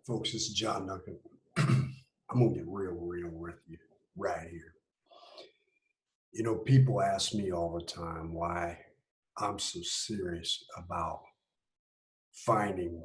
Folks, this is John Duncan. I'm going to get real with you right here. People ask me all the time why I'm so serious about finding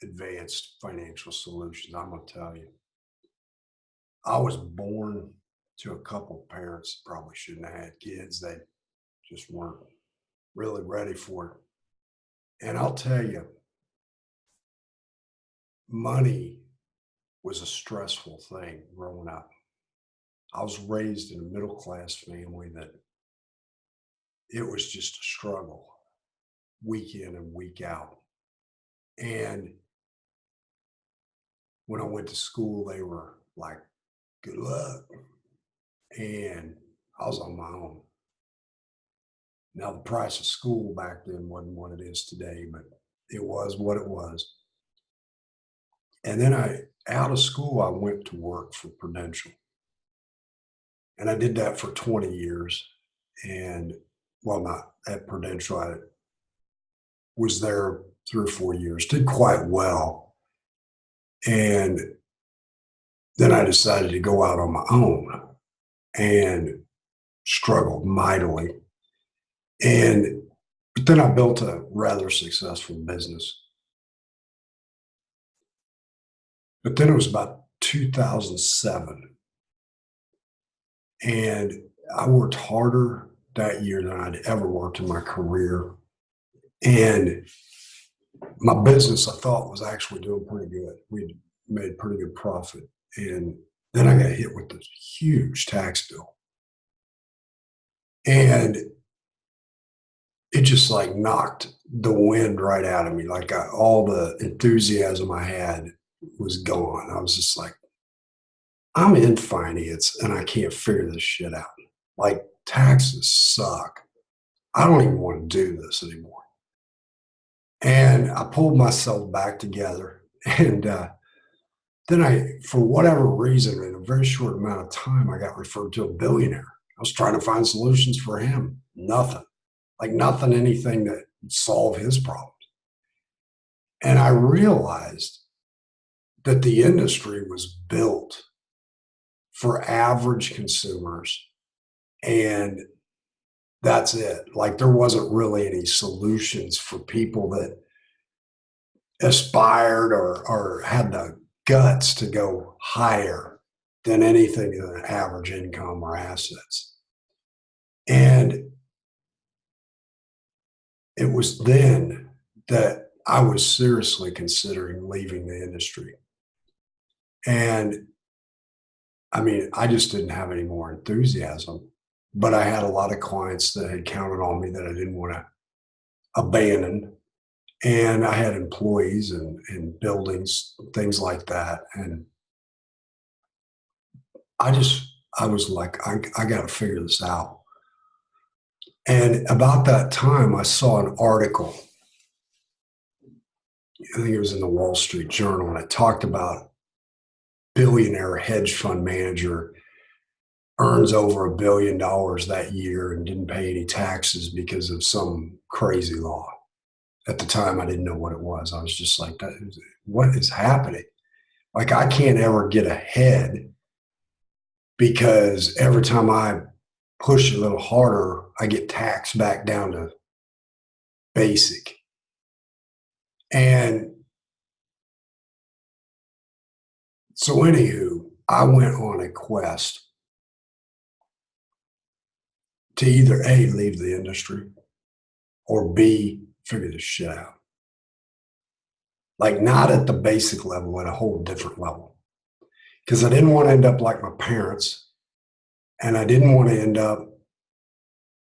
advanced financial solutions. I'm going to tell you, I was born to a couple parents that probably shouldn't have had kids. They just weren't really ready for it. And I'll tell you, money was a stressful thing growing up. I was raised in a middle class family that it was just a struggle week in and week out. And when I went to school, they were like, good luck. And I was on my own. Now, the price of school back then wasn't what it is today, but it was what it was. And then out of school, I went to work for Prudential. And I did that for 20 years. And well, not at Prudential, I was there 3 or 4 years, did quite well. And then I decided to go out on my own and struggled mightily. But then I built a rather successful business. But then it was about 2007, and I worked harder that year than I'd ever worked in my career. And my business, I thought, was actually doing pretty good. We'd made pretty good profit. And then I got hit with this huge tax bill. And it just like knocked the wind right out of me. Like all the enthusiasm I had was gone. I was just like, I'm in finance and I can't figure this shit out. Like taxes suck. I don't even want to do this anymore. And I pulled myself back together. And then for whatever reason, in a very short amount of time, I got referred to a billionaire. I was trying to find solutions for him. Nothing. Like nothing, anything that would solve his problems. And I realized that the industry was built for average consumers, and that's it. Like there wasn't really any solutions for people that aspired or had the guts to go higher than anything in an average income or assets. And it was then that I was seriously considering leaving the industry. And I mean, I just didn't have any more enthusiasm, but I had a lot of clients that had counted on me that I didn't want to abandon. And I had employees and buildings, things like that. And I was like, I got to figure this out. And about that time, I saw an article. I think it was in the Wall Street Journal, and it talked about billionaire hedge fund manager earns over $1 billion that year and didn't pay any taxes because of some crazy law. At the time, I didn't know what it was. I was just like, what is happening? Like, I can't ever get ahead because every time I push a little harder, I get taxed back down to basic. And so, anywho, I went on a quest to either A, leave the industry, or B, figure this shit out. Like, not at the basic level, at a whole different level. Because I didn't want to end up like my parents, and I didn't want to end up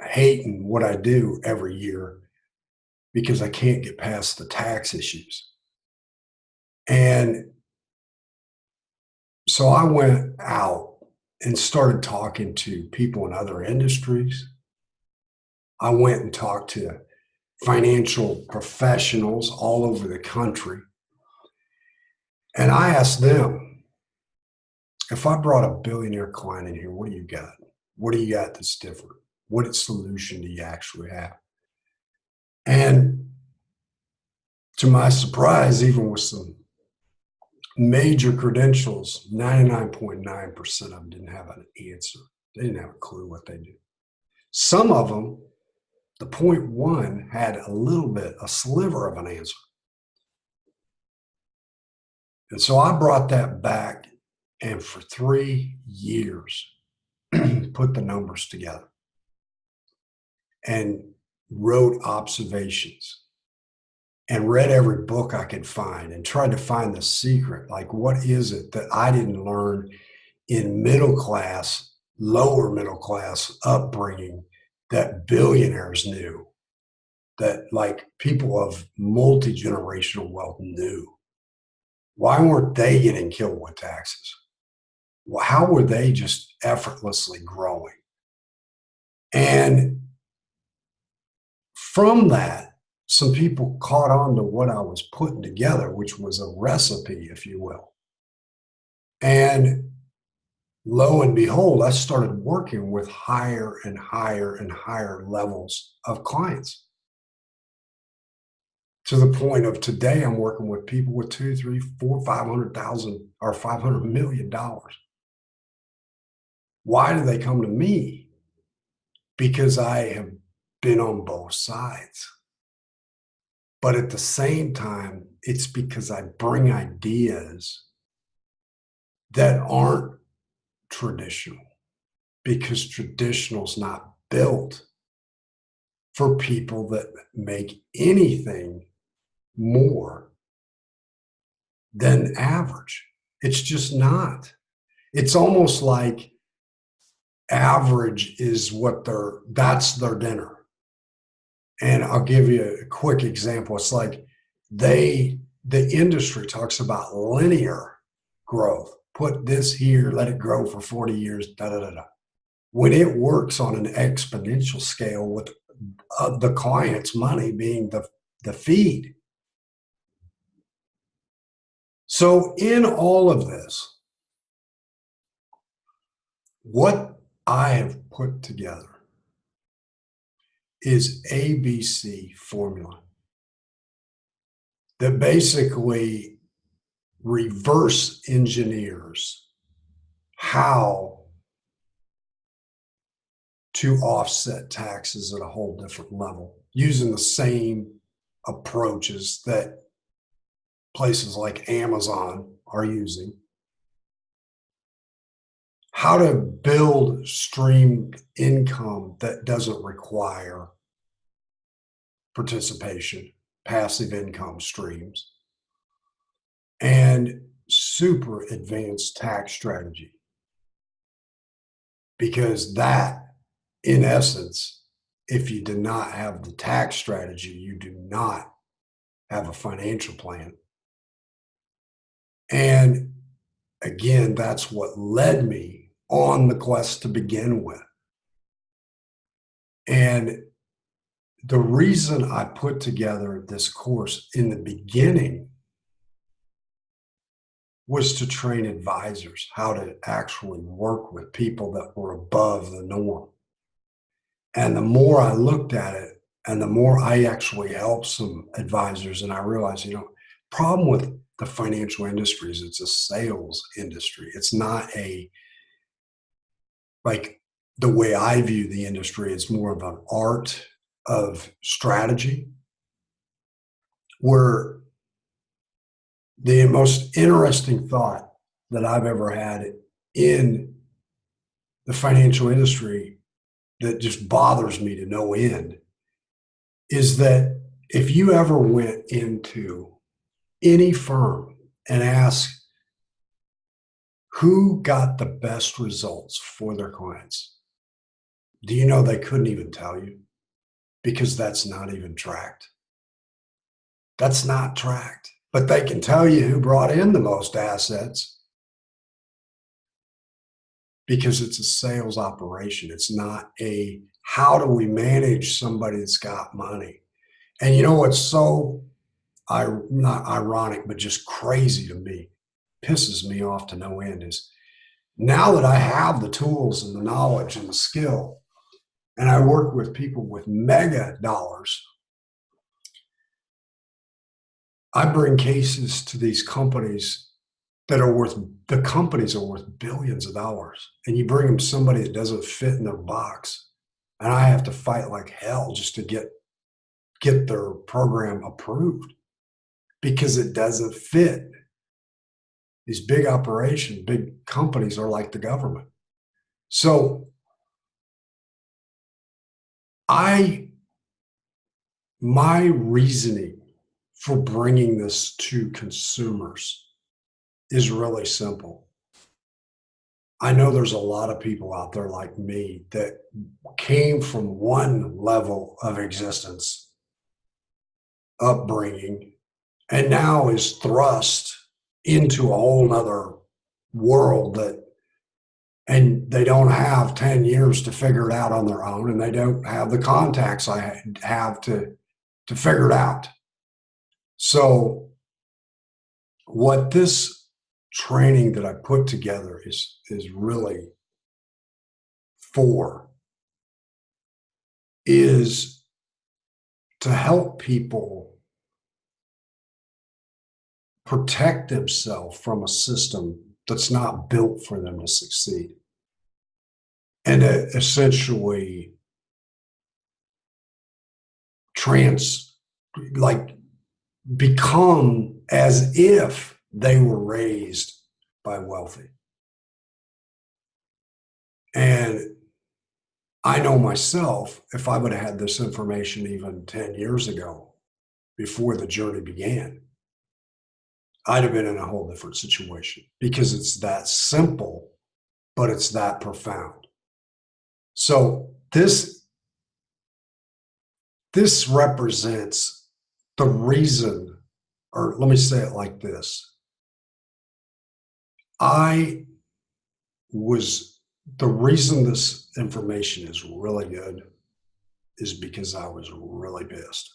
hating what I do every year because I can't get past the tax issues. And so I went out and started talking to people in other industries. I went and talked to financial professionals all over the country. And I asked them, if I brought a billionaire client in here, what do you got? What do you got that's different? What solution do you actually have? And to my surprise, even with some Major credentials, 99.9% of them didn't have an answer. They didn't have a clue what they do. Some of them, the point one, had a little bit, a sliver of an answer. And so I brought that back and for 3 years put the numbers together and wrote observations and read every book I could find and tried to find the secret. Like, what is it that I didn't learn in middle class, lower middle class upbringing that billionaires knew, that like people of multi generational wealth knew? Why weren't they getting killed with taxes? Well, how were they just effortlessly growing? And from that, some people caught on to what I was putting together, which was a recipe, if you will. And lo and behold, I started working with higher and higher and higher levels of clients, to the point of today, I'm working with people with two, three, four, 500,000 or $500 million. Why do they come to me? Because I have been on both sides. But at the same time, it's because I bring ideas that aren't traditional, because traditional's not built for people that make anything more than average. It's just not. It's almost like average is that's their dinner. And I'll give you a quick example. It's like the industry talks about linear growth. Put this here, let it grow for 40 years, da da da da. When it works on an exponential scale with the client's money being the feed. So in all of this, what I have put together is ABC formula that basically reverse engineers how to offset taxes at a whole different level using the same approaches that places like Amazon are using. How to build streamed income that doesn't require participation, passive income streams, and super advanced tax strategy. Because that, in essence, if you do not have the tax strategy, you do not have a financial plan. And again, that's what led me on the quest to begin with. And the reason I put together this course in the beginning was to train advisors how to actually work with people that were above the norm. And the more I looked at it, and the more I actually helped some advisors, and I realized, problem with the financial industry is it's a sales industry. It's not like the way I view the industry, it's more of an art of strategy, where the most interesting thought that I've ever had in the financial industry that just bothers me to no end is that if you ever went into any firm and asked who got the best results for their clients, do you know they couldn't even tell you? Because that's not even tracked. That's not tracked. But they can tell you who brought in the most assets, because it's a sales operation. It's not how do we manage somebody that's got money? And you know what's so not ironic, but just crazy to me, pisses me off to no end, is now that I have the tools and the knowledge and the skill, and I work with people with mega dollars, I bring cases to these companies that are worth, the companies are worth billions of dollars. And you bring them somebody that doesn't fit in their box. And I have to fight like hell just to get their program approved because it doesn't fit. These big operations, big companies are like the government. So I, my reasoning for bringing this to consumers is really simple. I know there's a lot of people out there like me that came from one level of existence, upbringing, and now is thrust into a whole nother world that, and they don't have 10 years to figure it out on their own, and they don't have the contacts I have to figure it out. So what this training that I put together is really for is to help people protect themselves from a system that's not built for them to succeed. And essentially trans like become as if they were raised by wealthy. And I know myself, if I would have had this information even 10 years ago, before the journey began, I'd have been in a whole different situation because it's that simple, but it's that profound. So this represents the reason, or let me say it like this. I was, the reason this information is really good is because I was really pissed.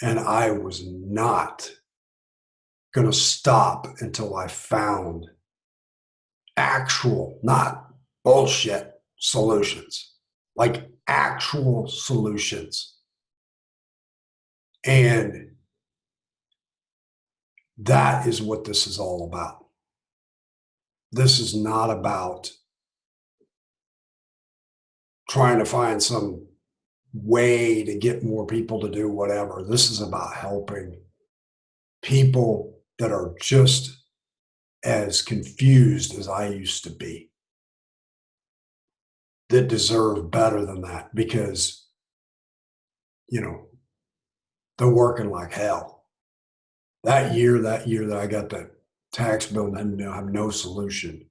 And I was not going to stop until I found actual, not bullshit solutions, like actual solutions. And that is what this is all about. This is not about trying to find some way to get more people to do whatever. This is about helping people that are just as confused as I used to be, that deserve better than that because, you know, they're working like hell. That year that I got that tax bill and I have no solution.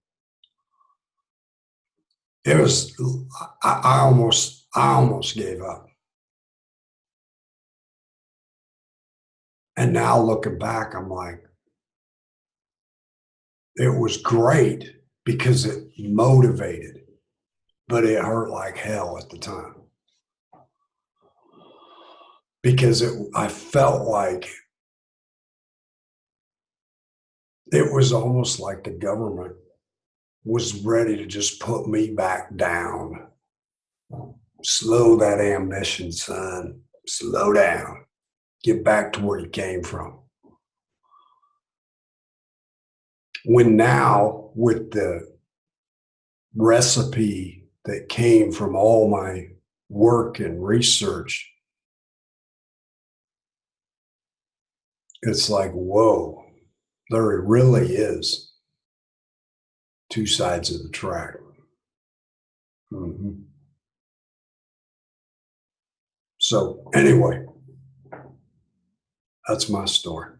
It was, I almost gave up. And now looking back, I'm like, it was great because it motivated, but it hurt like hell at the time. Because I felt like it was almost like the government was ready to just put me back down. Slow that ambition, son. Slow down. Get back to where you came from. When now, with the recipe that came from all my work and research, it's like, whoa, there really is two sides of the track. Mhm. So, anyway, that's my story.